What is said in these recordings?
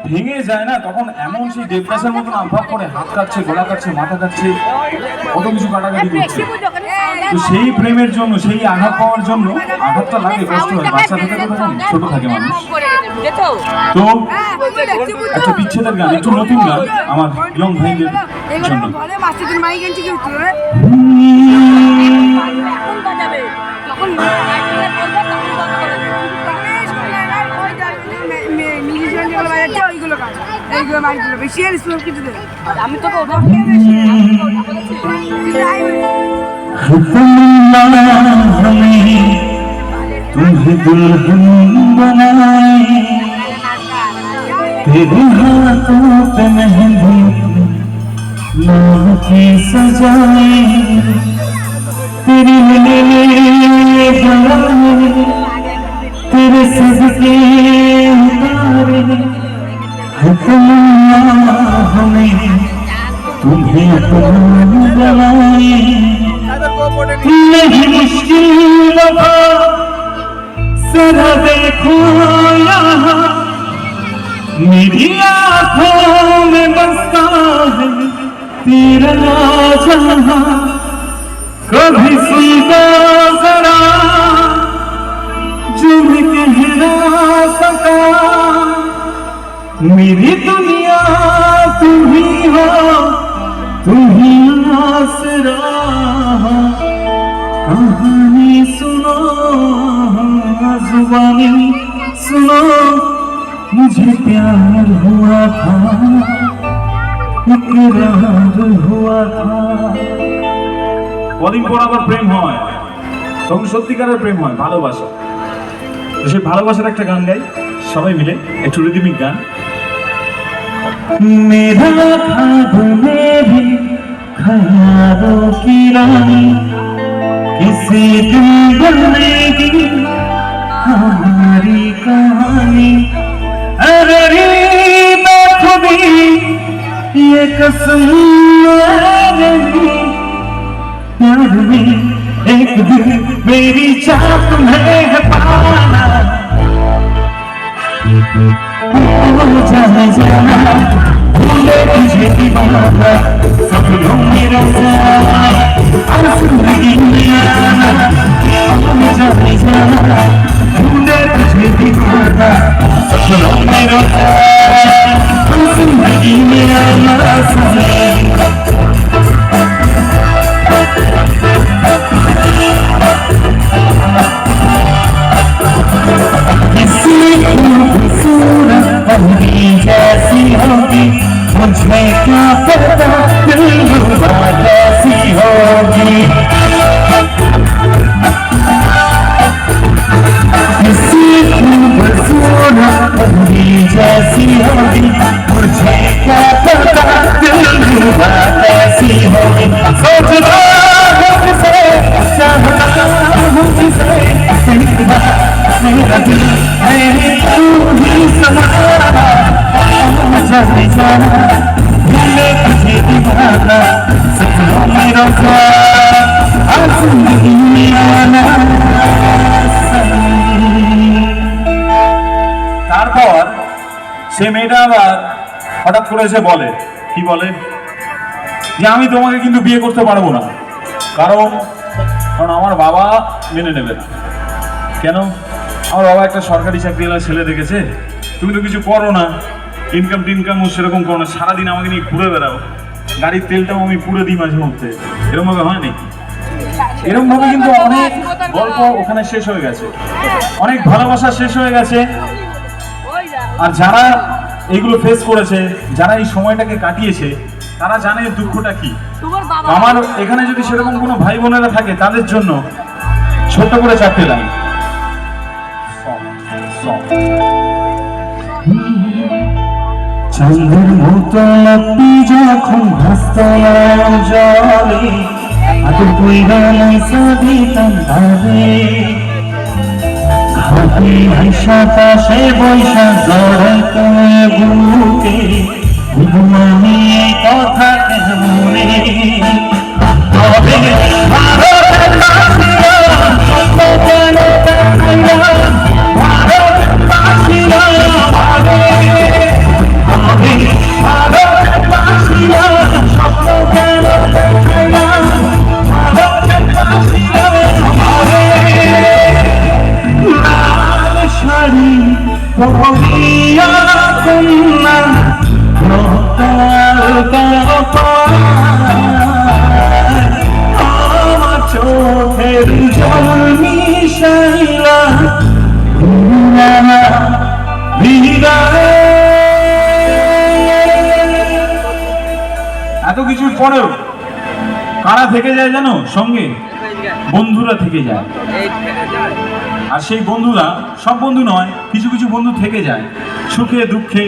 ভেঙে যায় না তখন এমন সেই দেবদাসের মতন আভাব করে হাত কাটছে, গলা কাটছে, মাথা কাটছে, কত কিছু কাটাকাটি করছে। তো সেই প্রেমের জন্য, সেই আঘাত পাওয়ার জন্য, আঘাতটা লাগে, কষ্ট হয়, বাচ্চা থেকে তো তখন ছোট থাকে মানুষ। তো একটা বিচ্ছেদের গান, একটু নতুন গান আমার ইয়ং ভাইদের জন্য। আমি তো तुम्हें दुल्हन बनाए, तेरे हाथों पे मेहंदी नाम की सजाए, तेरी तेरे सदके उतारे, तमन्ना हमें तुम्हें दुल्हन बनाए। नहीं मुश्किल वफा जरा देखो यहाँ, मेरी आँखों में बसता है तेरा जहाँ। कभी सुनता जरा जो मैं कह ना सका, मेरी दुनिया तुम ही हो, तुम ही आसरा। कहानी सुनो, जुबानी सुनो, मुझे प्यार हुआ था, इकरार हुआ था। কদিন পর আবার প্রেম হয়, তখন সত্যিকারের প্রেম হয়, ভালোবাসা। তো সেই ভালোবাসার একটা গান গাই সবাই মিলে, একটু রিদমিক গান। मेरा ख्वाब में भी ख्यालों की रानी किसी दिन बनेगी हमारी कहानी। अरे मैं खुदी ये कसम नहीं, प्यार में एक दिन मेरी चाह तुम्हें है पाना। जाने जाना भूले तुझे दीवाना, सपनों में रोजाना आंसू नहीं आना। जाने जाना भूले तुझे दीवाना, सपनों में रोजाना आंसू नहीं आना। जैसी होगी मुझे क्या पता, दिलरुबा कैसी होगी। किसी खूबसूरत होगी जैसी होगी, मुझे क्या पता दिलरुबा कैसी होगी। सोचता हूँ किसे, चाहता हूँ किसे, मेरा दिल मेरी तू ही सहारा। जाने जाना भूले तुझे दीवाना, सपनों में रोजा आंसू नहीं आना। তারপর সে মেয়েটা আবার হঠাৎ করে এসে বলে, কি বলে, যে আমি তোমাকে কিন্তু বিয়ে করতে পারবো না, কারণ আমার বাবা মেনে নেবে না। কেন? আমার বাবা একটা সরকারি চাকরিওয়ালা ছেলে দেখেছে, তুমি তো কিছু করো না, ইনকাম টিনকামও সেরকম করো না, সারাদিন আমাকে নিয়ে ঘুরে বেড়াও, গাড়ির তেলটাও আমি পুরো দিই মাঝে মধ্যে, এরকম ভাবে হয় নাকি? এরকম ভাবে কিন্তু অনেক গল্প ওখানে শেষ হয়ে গেছে, অনেক ভালোবাসা শেষ হয়ে গেছে। আর যারা এইগুলো ফেস করেছে, যারা এই সময়টাকে কাটিয়েছে, তারা জানে দুঃখটা কি। আমার এখানে যদি সেরকম কোনো ভাই বোনেরা থাকে, তাদের জন্য ছোট্ট করে চারটে লাইন। চাঁদের মতো আপনি যখন ভাসত জলে, আতুর কইরা নাইসা দিতাম ভাবে, ঘাটে ভাইসা পাশে বৈশা জড়াইত বুকে, ঘুমানি এই কথা কেমনে। তবে ভারতের বাসিরা কেন তাকাইরা, ভারতের বাসিরা ভাবে কন্যা আমার চোখের জল মিশাইলা এত কিছুর পরেও কারা থেকে যায় জানো সঙ্গে? বন্ধুরা থেকে যায়। আর সেই বন্ধুরা, সব বন্ধু নয়, কিছু কিছু বন্ধু থেকে যায় সুখে দুঃখে,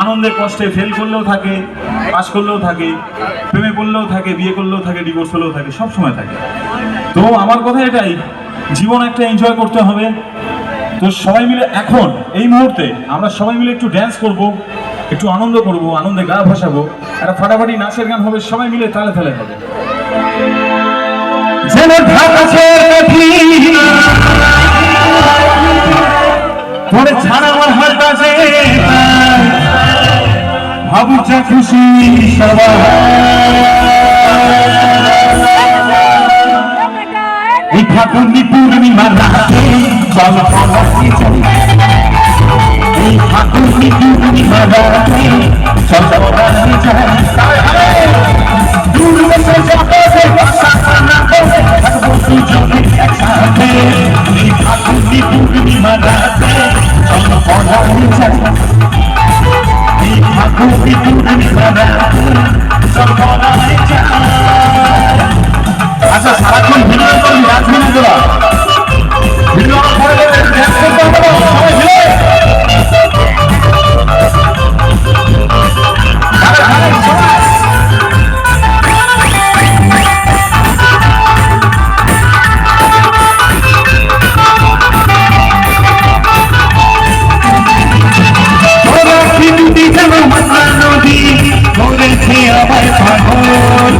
আনন্দে কষ্টে, ফেল করলেও থাকে, পাস করলেও থাকে, প্রেমে পড়লেও থাকে, বিয়ে করলেও থাকে, ডিভোর্স হলেও থাকে, সব সময় থাকে। তো আমার কথা এটাই, জীবন একটা এনজয় করতে হবে। তো সবাই মিলে এখন এই মুহূর্তে আমরা সবাই মিলে একটু ড্যান্স করব, একটু আনন্দ করব, আনন্দে গা ভাসাবো, একটা ফাটাফাটি নাচের গান হবে, সবাই মিলে তালে তালে হবে। যেন তোরে ছাড়া আমার হাত আছে, ভাবু যা খুশি সবাই। এই ফাগুনি পূর্ণিমার রাতে চল পলাশি যাই, এই ফাগুনি পূর্ণিমার রাতে চল পলাশি যাই। দূর দেশে যাবে সাথে থাকবো দুজনে একসাথে, এই ফাগুনি পূর্ণিমার রাতে চল পলাশি যাই, এই ফাগুনি পূর্ণিমার রাতে চল পলাশি যাই। আচ্ছা, সারাক্ষণ ভিডিও করবি, রাখবি না তোরা? ভিডিও করে দেবে, ড্যান্স করতে হবে সবাই মিলে। তোরা কিন্তু যেন মাথা নদী করেছে আমার পাগল,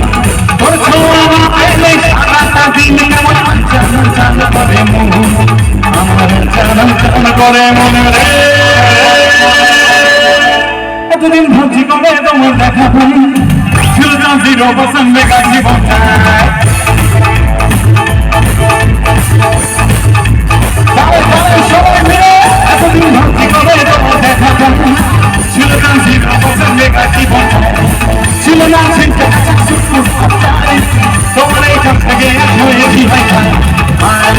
তোর ছোঁয়া পেলে সারাটা দিন কেমন চান চান করে মন, আমার চান চান করে মনে রে। এতদিন ভাবছি কবে তোমার দেখা পাই, ছিল না 0% বেকার জীবনটায়। সবাই মিলে এতদিন ভাবছি কবে তোমার দেখা পাই, ছিল না 0% বেকার জীবনটায়, ছিল না চিন্তা তোমার এইখান থেকে হয়েছি ভাই। আর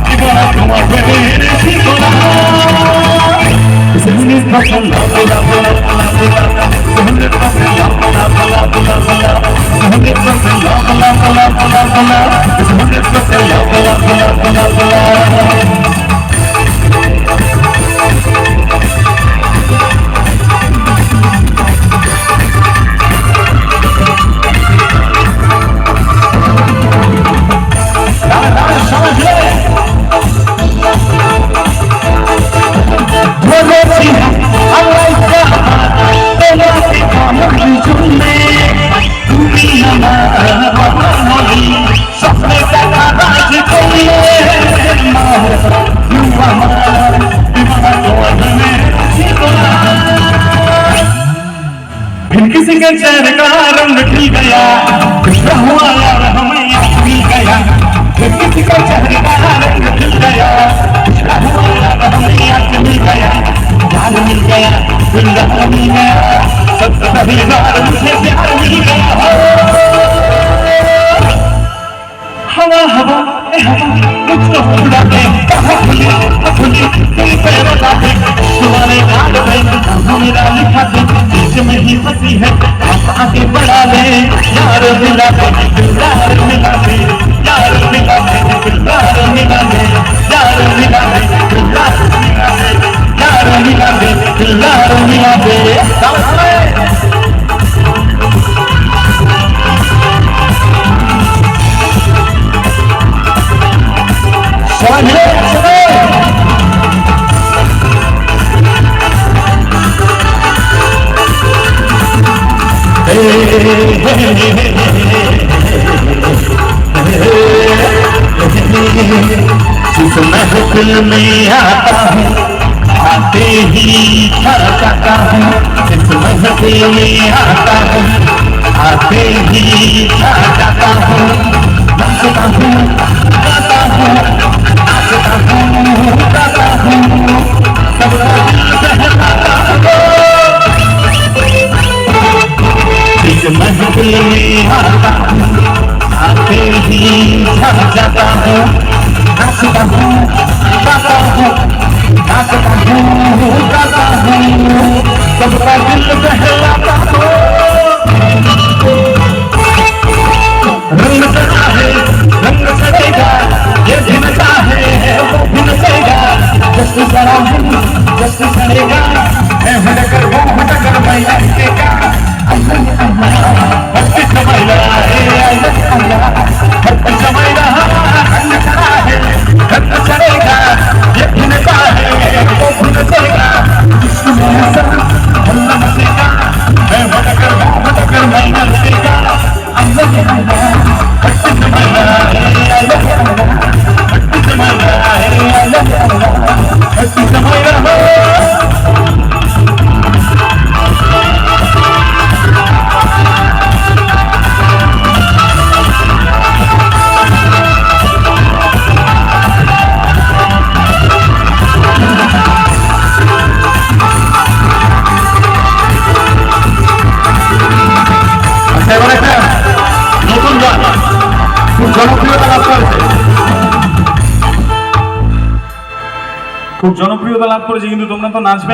জীবন তোমার প্রেমের ঠিকানা। किसी के चेहरे का रंग खिल गया, हुआ यार हमें मिल गया, किसी के चेहरे का रंग खिल गया, हुआ यार हमें मिल गया, यार मिल गया, दिल मिल गया, सबसे पहली बार मुझे प्यार मिल गया। हवा हवा मुझको उड़ा दे, खुली दिल पे बता दे, तुम्हारे हाथ में मेरा लिखा दे, बीच में ही फंसी है आगे बढ़ा ले, यार मिला दे, यार मिला दे, यार मिला दे, यार मिला दे, यार मिला दे, यार मिला दे, यार मिला दे, यार मिला दे। जिस महफिल में आता हूँ आते ही थक जाता हूँ, जिस महफिल में आता हूँ आते ही थक जाता हूँ, नाचता हूँ गाता हूँ, नाचता हूँ गाता हूँ, सब भटकर वो भटकर मैया के का भटकी समैला हे अल्लाह भटकी समैला रंग चढ़ा है रंग चढ़ेगा ये भुनता है वो भुनतेगा जिसमें ऐसा अल्लाह मचेगा मैं भटकर मैया के का अल्लाह भटकी समैला हे अल्लाह भटकी समैला हे अल्लाह भटकी समैला हो এবার একটা নতুন গান খুব জনপ্রিয়তা লাভ করেছে খুব জনপ্রিয়তা লাভ করেছে, কিন্তু তোমরা তো নাচবে